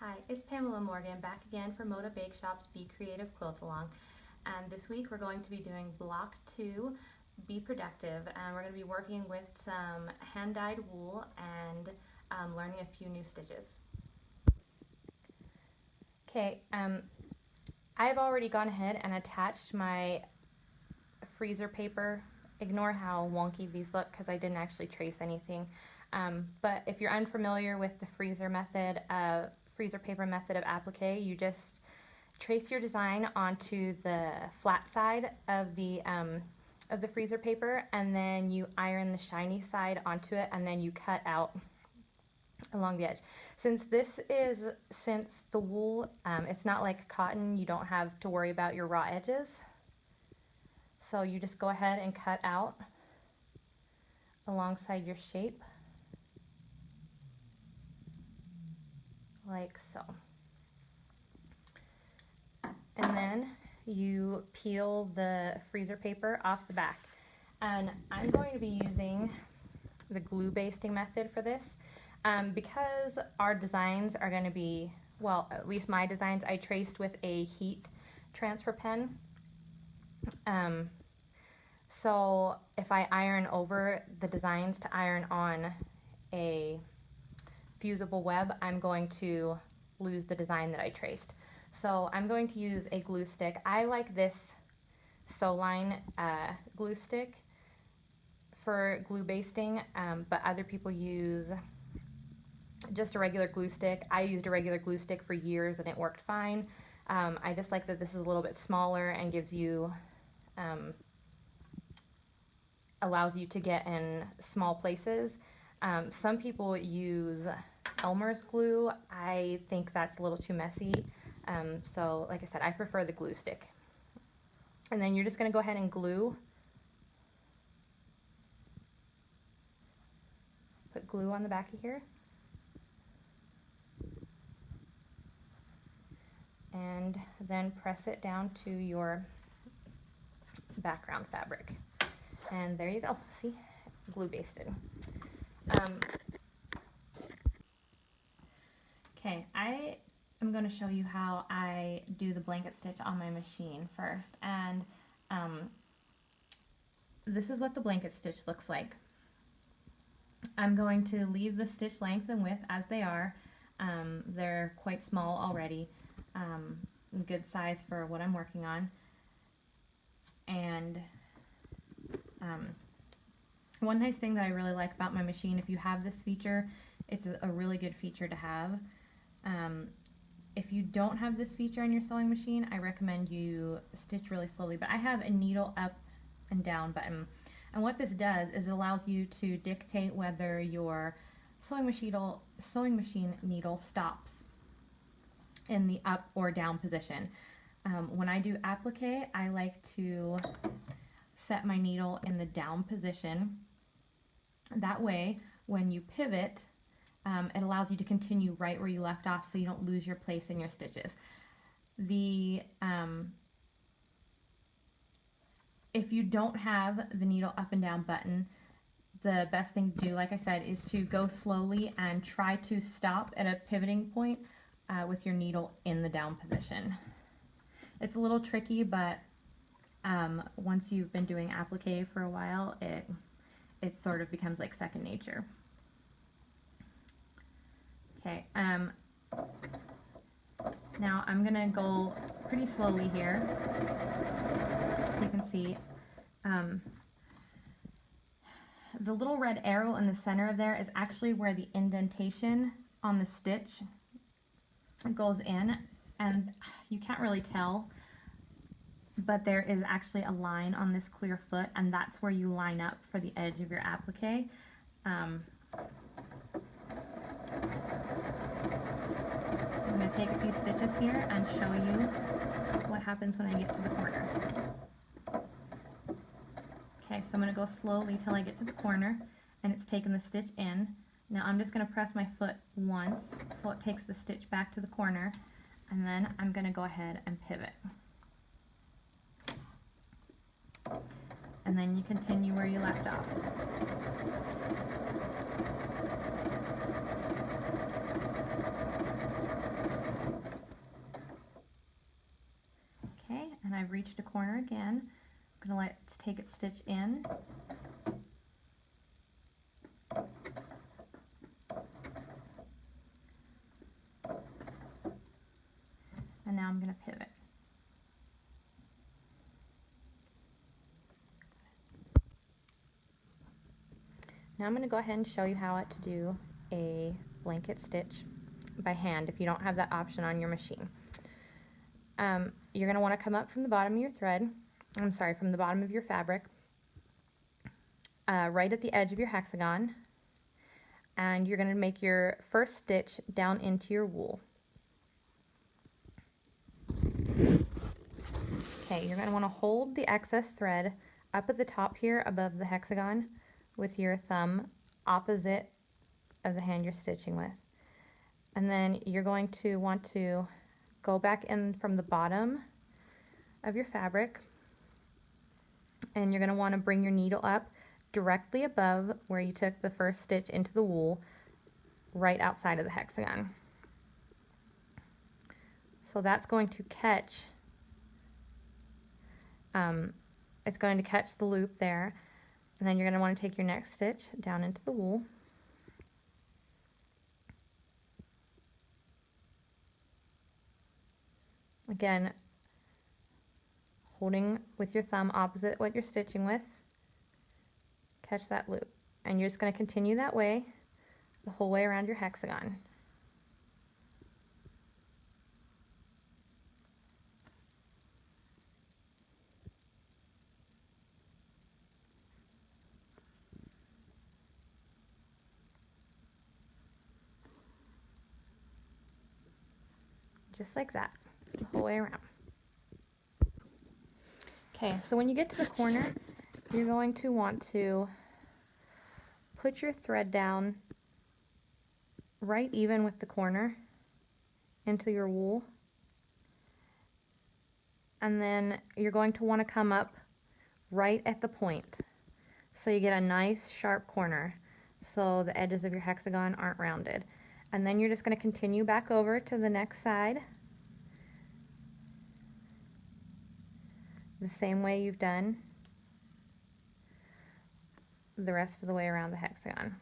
Hi, it's Pamela Morgan back again for Moda Bake Shop's Be Creative Quilt Along. And this week we're going to be doing block 2, Be Productive, and we're going to be working with some hand-dyed wool and learning a few new stitches. Okay, I've already gone ahead and attached my freezer paper. Ignore how wonky these look because I didn't actually trace anything. But if you're unfamiliar with the freezer paper method of applique, you just trace your design onto the flat side of the freezer paper, and then you iron the shiny side onto it, and then you cut out along the edge. Since the wool, it's not like cotton, you don't have to worry about your raw edges. So you just go ahead and cut out alongside your shape, like so. And then you peel the freezer paper off the back. And I'm going to be using the glue basting method for this because our designs are going to be, well, at least my designs, I traced with a heat transfer pen. So if I iron over the designs to iron on a fusible web, I'm going to lose the design that I traced. So I'm going to use a glue stick. I like this Soline glue stick for glue basting, but other people use just a regular glue stick. I used a regular glue stick for years and it worked fine. I just like that this is a little bit smaller and gives you, allows you to get in small places. Some people use Elmer's glue. I think that's a little too messy. So like I said, I prefer the glue stick. And then you're just gonna go ahead and glue. Put glue on the back of here. And then press it down to your background fabric. And there you go, see, glue basted. Okay, I am going to show you how I do the blanket stitch on my machine first. And this is what the blanket stitch looks like. I'm going to leave the stitch length and width as they are. They're quite small already, good size for what I'm working on. And one nice thing that I really like about my machine, if you have this feature, it's a really good feature to have. If you don't have this feature on your sewing machine, I recommend you stitch really slowly. But I have a needle up and down button. And what this does is it allows you to dictate whether your sewing machine needle stops in the up or down position. When I do applique, I like to set my needle in the down position. That way, when you pivot, it allows you to continue right where you left off so you don't lose your place in your stitches. If you don't have the needle up and down button, the best thing to do, like I said, is to go slowly and try to stop at a pivoting point with your needle in the down position. It's a little tricky, but once you've been doing applique for a while, it sort of becomes like second nature. Okay, now I'm gonna go pretty slowly here, so you can see the little red arrow in the center of there is actually where the indentation on the stitch goes in, and you can't really tell, but there is actually a line on this clear foot, and that's where you line up for the edge of your applique. I'm going to take a few stitches here and show you what happens when I get to the corner. Okay, so I'm going to go slowly till I get to the corner, and it's taken the stitch in. Now I'm just going to press my foot once so it takes the stitch back to the corner, and then I'm going to go ahead and pivot. And then you continue where you left off. reach the corner again. I'm gonna let's take it stitch in. And now I'm gonna pivot. Now I'm gonna go ahead and show you how to do a blanket stitch by hand if you don't have that option on your machine. You're going to want to come up from the bottom of your thread, from the bottom of your fabric, right at the edge of your hexagon, and you're going to make your first stitch down into your wool. Okay, you're going to want to hold the excess thread up at the top here above the hexagon with your thumb opposite of the hand you're stitching with. And then you're going to want to go back in from the bottom of your fabric, and you're going to want to bring your needle up directly above where you took the first stitch into the wool, right outside of the hexagon. So that's going to catch, it's going to catch the loop there, and then you're going to want to take your next stitch down into the wool. Again, holding with your thumb opposite what you're stitching with, catch that loop. And you're just going to continue that way the whole way around your hexagon. Just like that, the whole way around. Okay, so when you get to the corner, you're going to want to put your thread down right even with the corner into your wool, and then you're going to want to come up right at the point so you get a nice sharp corner so the edges of your hexagon aren't rounded. And then you're just going to continue back over to the next side the same way you've done the rest of the way around the hexagon.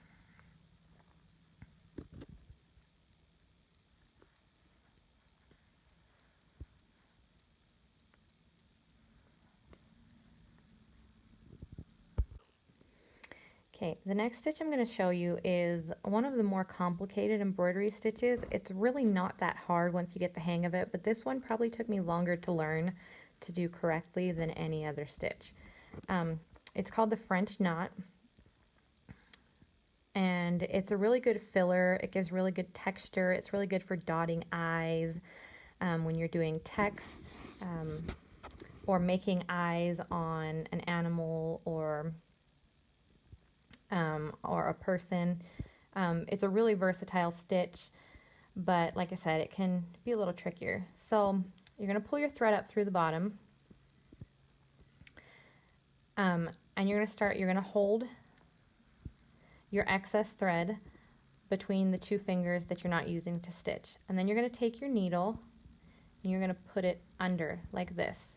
Okay, the next stitch I'm going to show you is one of the more complicated embroidery stitches. It's really not that hard once you get the hang of it, but this one probably took me longer to learn to do correctly than any other stitch. It's called the French knot, and it's a really good filler. It gives really good texture. It's really good for dotting eyes when you're doing text or making eyes on an animal or a person. It's a really versatile stitch, but like I said, it can be a little trickier. So you're going to pull your thread up through the bottom, and you're going to hold your excess thread between the two fingers that you're not using to stitch. And then you're going to take your needle and you're going to put it under like this.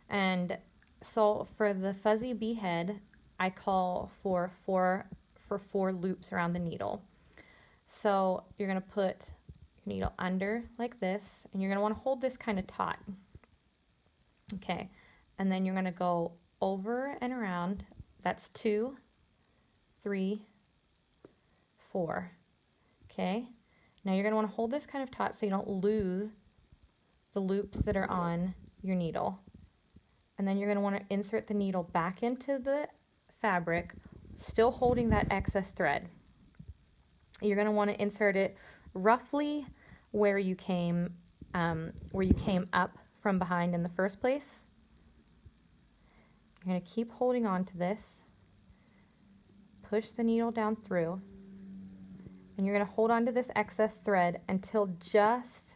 And so for the fuzzy bee head, I call for four loops around the needle. So you're going to put your needle under like this, and you're going to want to hold this kind of taut. Okay, and then you're going to go over and around. That's 2, 3, 4. Okay, now you're going to want to hold this kind of taut so you don't lose the loops that are on your needle. And then you're going to want to insert the needle back into the fabric, still holding that excess thread. You're going to want to insert it roughly where you came up from behind in the first place. You're going to keep holding on to this, push the needle down through, and you're going to hold on to this excess thread until just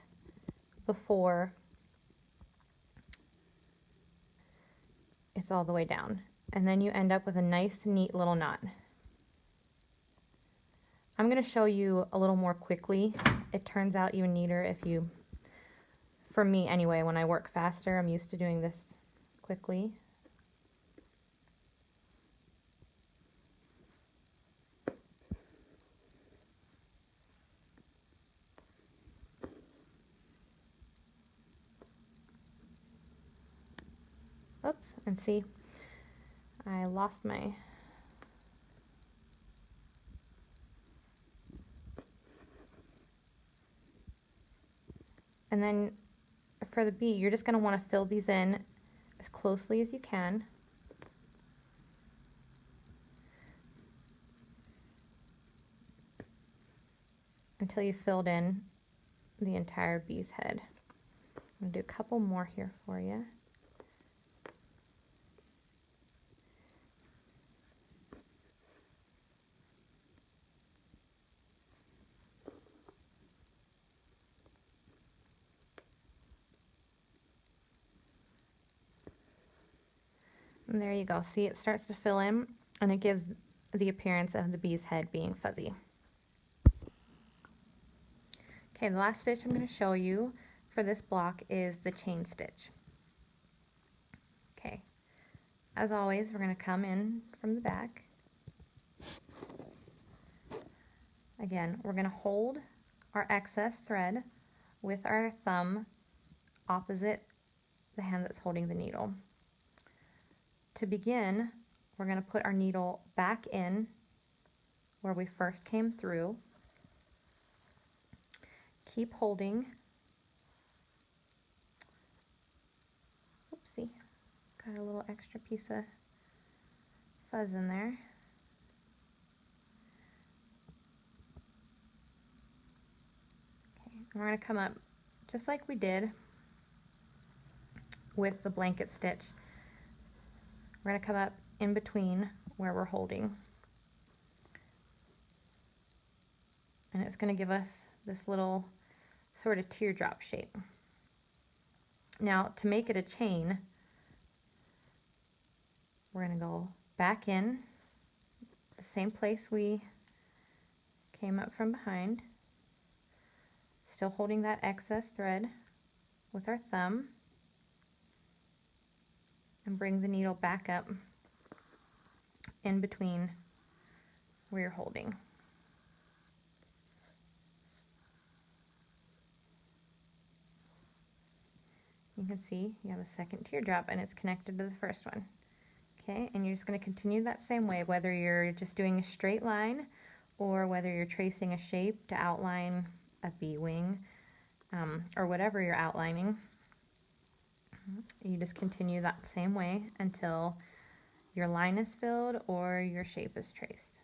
before it's all the way down. And then you end up with a nice, neat little knot. I'm going to show you a little more quickly. It turns out even neater if you for me anyway, when I work faster, I'm used to doing this quickly. Oops, and see, I lost my... And then for the bee, you're just going to want to fill these in as closely as you can. Until you filled in the entire bee's head. I'm going to do a couple more here for you. And there you go. See, it starts to fill in, and it gives the appearance of the bee's head being fuzzy. Okay, the last stitch I'm going to show you for this block is the chain stitch. Okay, as always, we're going to come in from the back. Again, we're going to hold our excess thread with our thumb opposite the hand that's holding the needle. To begin, we're going to put our needle back in where we first came through. Keep holding. Oopsie, got a little extra piece of fuzz in there. Okay, and we're going to come up just like we did with the blanket stitch. We're going to come up in between where we're holding. And it's going to give us this little sort of teardrop shape. Now, to make it a chain, we're going to go back in the same place we came up from behind, still holding that excess thread with our thumb, and bring the needle back up in between where you're holding. You can see you have a second teardrop and it's connected to the first one. Okay, and you're just going to continue that same way, whether you're just doing a straight line or whether you're tracing a shape to outline a bee wing, or whatever you're outlining. You just continue that same way until your line is filled or your shape is traced.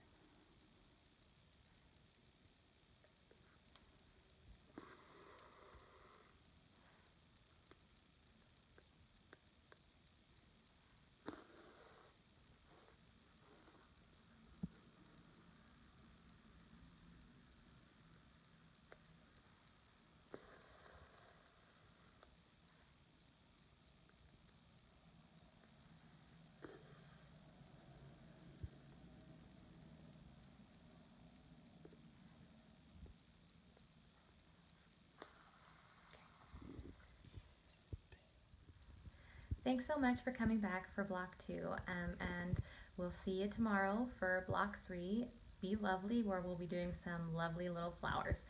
Thanks so much for coming back for block 2, and we'll see you tomorrow for block 3, Be Lovely, where we'll be doing some lovely little flowers.